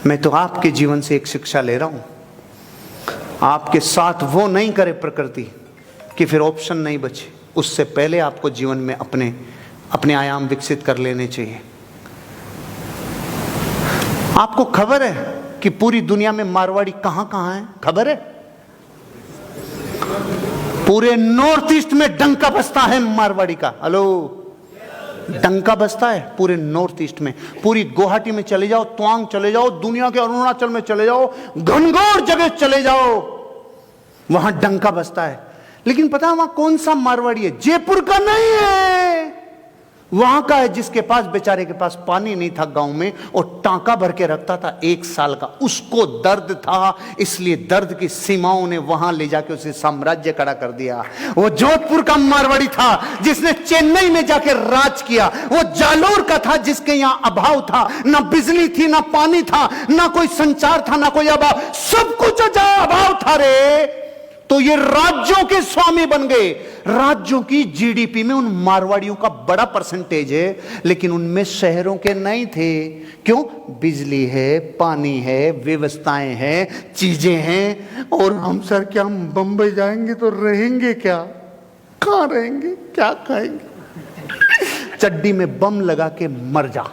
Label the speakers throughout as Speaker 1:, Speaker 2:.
Speaker 1: मैं तो आपके जीवन से एक शिक्षा ले रहा हूं, आपके साथ वो नहीं करे प्रकृति कि फिर ऑप्शन नहीं बचे। उससे पहले आपको जीवन में अपने आयाम विकसित कर लेने चाहिए। आपको खबर है कि पूरी दुनिया में मारवाड़ी कहां कहां है? खबर है? पूरे नॉर्थ ईस्ट में डंका बजता है मारवाड़ी का। हेलो, डंका बजता है पूरे नॉर्थ ईस्ट में। पूरी गुवाहाटी में चले जाओ, तवांग चले जाओ, दुनिया के अरुणाचल में चले जाओ, घनघोर जगह चले जाओ, वहां डंका बजता है। लेकिन पता है वहां कौन सा मारवाड़ी है? जयपुर का नहीं है, वहां का है जिसके पास, बेचारे के पास पानी नहीं था गांव में, और टांका भर के रखता था 1 साल का। उसको दर्द था, इसलिए दर्द की सीमाओं ने वहां ले जाके उसे साम्राज्य खड़ा कर दिया। वो जोधपुर का मारवाड़ी था जिसने चेन्नई में जाके राज किया। वो जालोर का था जिसके यहां अभाव था, ना बिजली थी, ना पानी था, ना कोई संचार था, ना कोई अभाव, सब कुछ अभाव था रे। तो ये राज्यों के स्वामी बन गए। राज्यों की जीडीपी में उन मारवाड़ियों का बड़ा परसेंटेज है, लेकिन उनमें शहरों के नहीं थे। क्यों? बिजली है, पानी है, व्यवस्थाएं हैं, चीजें हैं। और हम सर क्या, हम बंबई जाएंगे तो रहेंगे क्या? कहां रहेंगे? क्या खाएंगे? चड्डी में बम लगा के मर जा,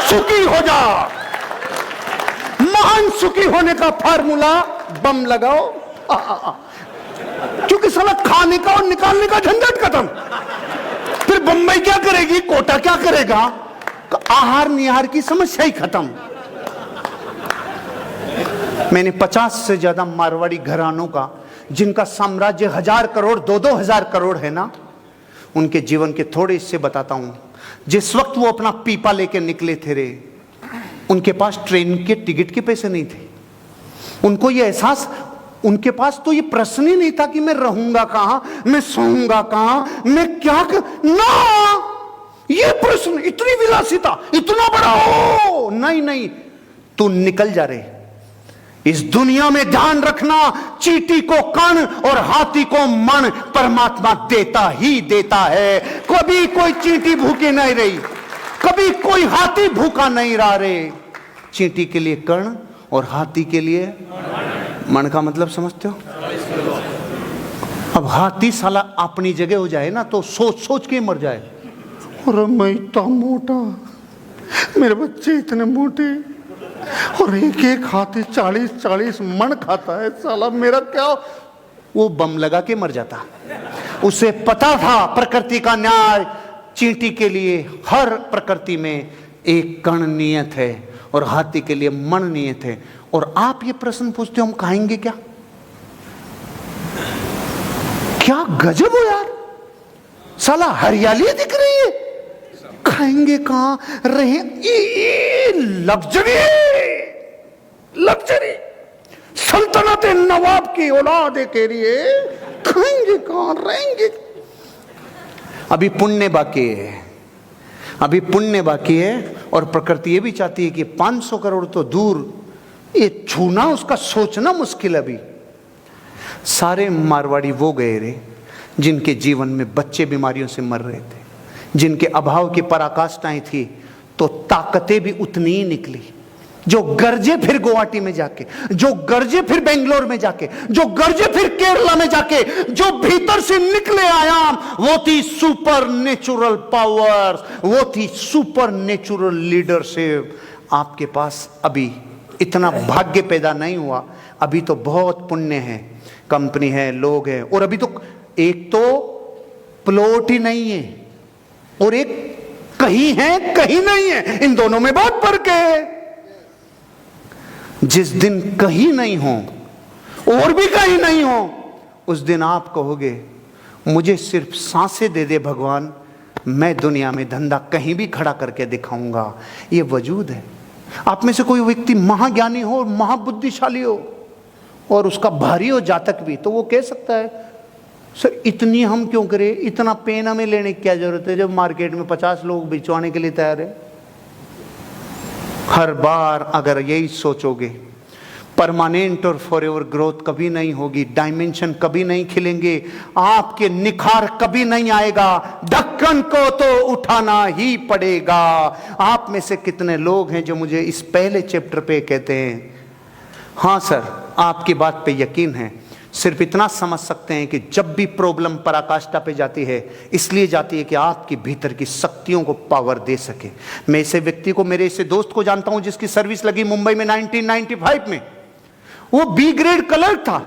Speaker 1: सुखी हो जा। महान सुखी होने का फार्मूला बम लगाओ, क्योंकि साला खाने का और निकालने का झंझट खत्म। फिर बंबई क्या करेगी, कोटा क्या करेगा, आहार निहार की समस्या ही खत्म। मैंने 50 से ज्यादा मारवाड़ी घरानों का, जिनका साम्राज्य 1000 करोड़ 2-2 हजार करोड़ है ना, उनके जीवन के थोड़े हिस्से बताता हूं। जिस वक्त वो अपना पीपा लेके निकले थे रे, उनके पास ट्रेन के टिकट के पैसे नहीं थे। उनको ये एहसास, उनके पास तो ये प्रश्न ही नहीं था कि मैं रहूंगा कहां, मैं सोऊंगा कहां, मैं क्या ना, ये प्रश्न, इतनी विलासिता, इतना बड़ा हो, नहीं, तू निकल जा रे। इस दुनिया में ध्यान रखना, चींटी को कण और हाथी को मन परमात्मा देता ही देता है। कभी कोई चींटी भूखी नहीं रही, कभी कोई हाथी भूखा नहीं रहा रे। चींटी के लिए कण और हाथी के लिए मन का मतलब समझते हो? अब हाथी साला अपनी जगह हो जाए ना तो सोच सोच के मर जाए। और मैं इतना मोटा, मेरे बच्चे इतने मोटे, और एक हाथी 40-40 मन खाता है, साला मेरा क्या? वो बम लगा के मर जाता। उसे पता था प्रकृति का न्याय, चींटी के लिए हर प्रकृति में एक कण नियत है और हाथी के लिए मन नियत है। और आप ये प्रश्न पूछते हो हम खाएंगे क्या? क्या गजब हो यार, साला हरियाली दिख रही है, खाएंगे कहां, रहे लग्जरी, लग्जरी सल्तनत नवाब की औलाद के लिए खाएंगे कहां, रहेंगे। अभी पुण्य बाकी है, अभी पुण्य बाकी है। और प्रकृति ये भी चाहती है कि 500 करोड़ तो दूर, ये छूना, उसका सोचना मुश्किल। अभी सारे मारवाड़ी वो गए रे जिनके जीवन में बच्चे बीमारियों से मर रहे थे, जिनके अभाव की पराकाष्ठाएं थी, तो ताकतें भी उतनी ही निकली। जो गरजे फिर गुवाहाटी में जाके, जो गरजे फिर बेंगलोर में जाके, जो गरजे फिर केरला में जाके, जो भीतर से निकले आयाम, वो थी सुपर नेचुरल पावर्स, वो थी सुपर नेचुरल लीडरशिप। आपके पास अभी इतना भाग्य पैदा नहीं हुआ, अभी तो बहुत पुण्य है, कंपनी है, लोग हैं, और अभी तो एक तो प्लॉट ही नहीं है और एक कहीं है कहीं नहीं है, इन दोनों में बहुत फर्क है। जिस दिन कहीं नहीं हो और भी कहीं नहीं हो, उस दिन आप कहोगे मुझे सिर्फ सांसें दे दे भगवान, मैं दुनिया में धंधा कहीं भी खड़ा करके दिखाऊंगा। ये वजूद है। आप में से कोई व्यक्ति महाज्ञानी हो, महाबुद्धिशाली हो और उसका भारी हो जातक भी, तो वो कह सकता है सर इतनी हम क्यों करें, इतना पेन हमें लेने की क्या जरूरत है जब मार्केट में 50 लोग बिचवाने के लिए तैयार है। हर बार अगर यही सोचोगे, परमानेंट और फॉरएवर ग्रोथ कभी नहीं होगी, डायमेंशन कभी नहीं खिलेंगे, आपके निखार कभी नहीं आएगा, ढक्कन को तो उठाना ही पड़ेगा। आप में से कितने लोग हैं जो मुझे इस पहले चैप्टर पे कहते हैं हाँ सर आपकी बात पे यकीन है, सिर्फ इतना समझ सकते हैं कि जब भी प्रॉब्लम पराकाष्ठा पे जाती है इसलिए जाती है कि आपके भीतर की शक्तियों को पावर दे सके। मैं ऐसे व्यक्ति को, मेरे ऐसे दोस्त को जानता हूं जिसकी सर्विस लगी मुंबई में 1995 में। वो बी ग्रेड कलर था,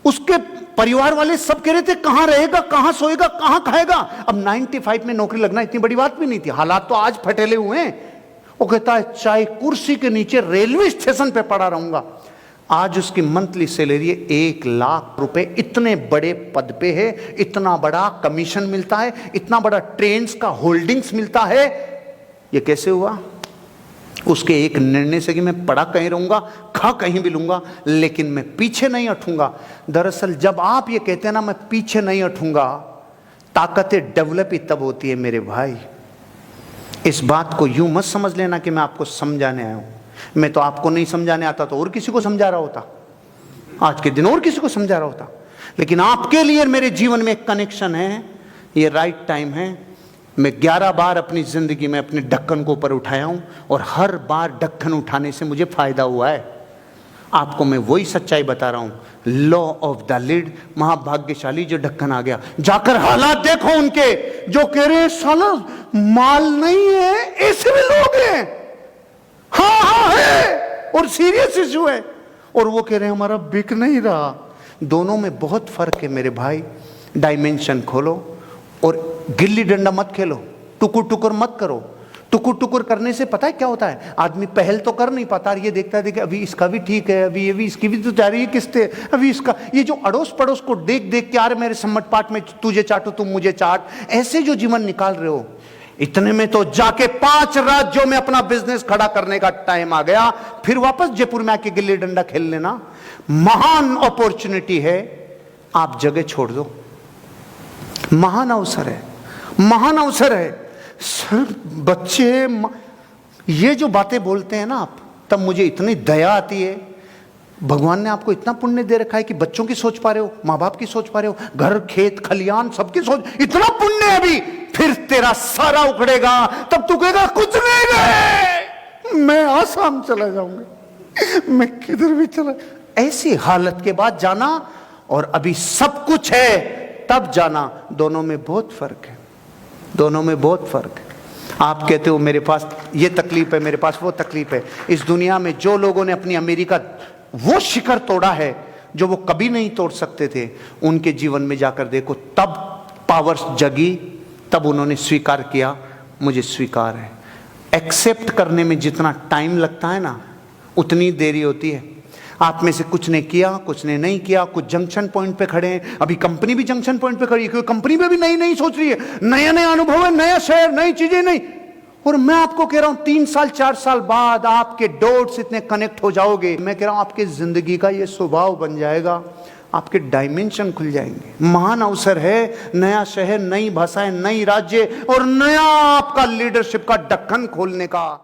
Speaker 1: उसके परिवार वाले सब कह रहे थे कहां रहेगा, कहां सोएगा, कहां खाएगा। अब 95 में नौकरी लगना इतनी बड़ी बात भी नहीं थी, हालात तो आज फटेले हुए हैं। वो कहता है चाहे कुर्सी के नीचे रेलवे स्टेशन पे पड़ा रहूंगा। आज उसकी मंथली सैलरी 1 लाख रुपए, इतने बड़े पद पे है, इतना बड़ा कमीशन मिलता है, इतना बड़ा ट्रेन्स का होल्डिंग्स मिलता है। ये कैसे हुआ? उसके एक निर्णय से कि मैं पढ़ा कहीं रहूंगा, खा कहीं भी लूंगा, लेकिन मैं पीछे नहीं हटूंगा। दरअसल जब आप ये कहते हैं ना मैं पीछे नहीं हटूंगा, ताकतें डेवलप ही तब होती है मेरे भाई। इस बात को यूं मत समझ लेना कि मैं आपको समझाने आया हूं। मैं तो आपको नहीं समझाने आता तो और किसी को समझा रहा होता, आज के दिन और किसी को समझा रहा होता। लेकिन आपके लिए मेरे जीवन में एक कनेक्शन है, ये राइट टाइम है। मैं 11 बार अपनी जिंदगी में अपने ढक्कन को ऊपर उठाया हूं और हर बार ढक्कन उठाने से मुझे फायदा हुआ है। आपको मैं वही सच्चाई बता रहा हूं, लॉ ऑफ द लीड, महाभाग्यशाली जो ढक्कन आ गया। जाकर हालात देखो उनके, जो कह रहे हैं साला माल नहीं है, ऐसे भी लोग हैं। हाँ है और सीरियस इशू है, और वो कह रहे हैं हमारा बिक नहीं रहा। दोनों में बहुत फर्क है मेरे भाई। डायमेंशन खोलो और गिल्ली डंडा मत खेलो, टुकुर टुकुर मत करो। टुकुर टुकुर करने से पता है क्या होता है, आदमी पहल तो कर नहीं पाता, ये देखता है अभी इसका भी ठीक है, अभी ये भी, इसकी भी तो जा रही है किस्तें, अभी इसका, ये जो अड़ोस पड़ोस को देख देख के यार मेरे सम्मत पाठ में तुझे चाटो तुम मुझे चाट, ऐसे जो जीवन निकाल रहे हो, इतने में तो जाके 5 राज्यों में अपना बिजनेस खड़ा करने का टाइम आ गया। फिर वापस जयपुर में आके गिल्ली डंडा खेल लेना। महान अपॉर्चुनिटी है, आप जगह छोड़ दो। महान अवसर है, महान अवसर है। सर बच्चे ये जो बातें बोलते हैं ना आप, तब मुझे इतनी दया आती है। भगवान ने आपको इतना पुण्य दे रखा है कि बच्चों की सोच पा रहे हो, माँ बाप की सोच पा रहे हो, घर खेत खलियान सबकी सोच, इतना पुण्य है। अभी फिर तेरा सारा उखड़ेगा, तब तू कहेगा कुछ नहीं रहे, मैं आसाम चला जाऊंगा, मैं किधर भी चला। ऐसी हालत के बाद जाना और अभी सब कुछ है तब जाना, दोनों में बहुत फर्क है, दोनों में बहुत फर्क है। आप कहते हो मेरे पास ये तकलीफ है, मेरे पास वो तकलीफ है। इस दुनिया में जो लोगों ने अपनी अमेरिका वो शिखर तोड़ा है जो वो कभी नहीं तोड़ सकते थे, उनके जीवन में जाकर देखो, तब पावर्स जगी, तब उन्होंने स्वीकार किया मुझे स्वीकार है। एक्सेप्ट करने में जितना टाइम लगता है ना, उतनी देरी होती है। आप में से कुछ ने किया, कुछ ने नहीं किया, कुछ जंक्शन पॉइंट पे खड़े हैं। अभी कंपनी भी जंक्शन पॉइंट पे खड़ी है, क्योंकि कंपनी में भी नई नई सोच रही है, नया नया अनुभव है, नया शहर, नई चीजें नहीं। और मैं आपको कह रहा हूं 3 साल 4 साल बाद आपके डॉट्स इतने कनेक्ट हो जाओगे, मैं कह रहा हूं आपकी जिंदगी का ये स्वभाव बन जाएगा, आपके डायमेंशन खुल जाएंगे। महान अवसर है, नया शहर, नई भाषाएं, नई राज्य और नया आपका लीडरशिप का ढक्कन खोलने का।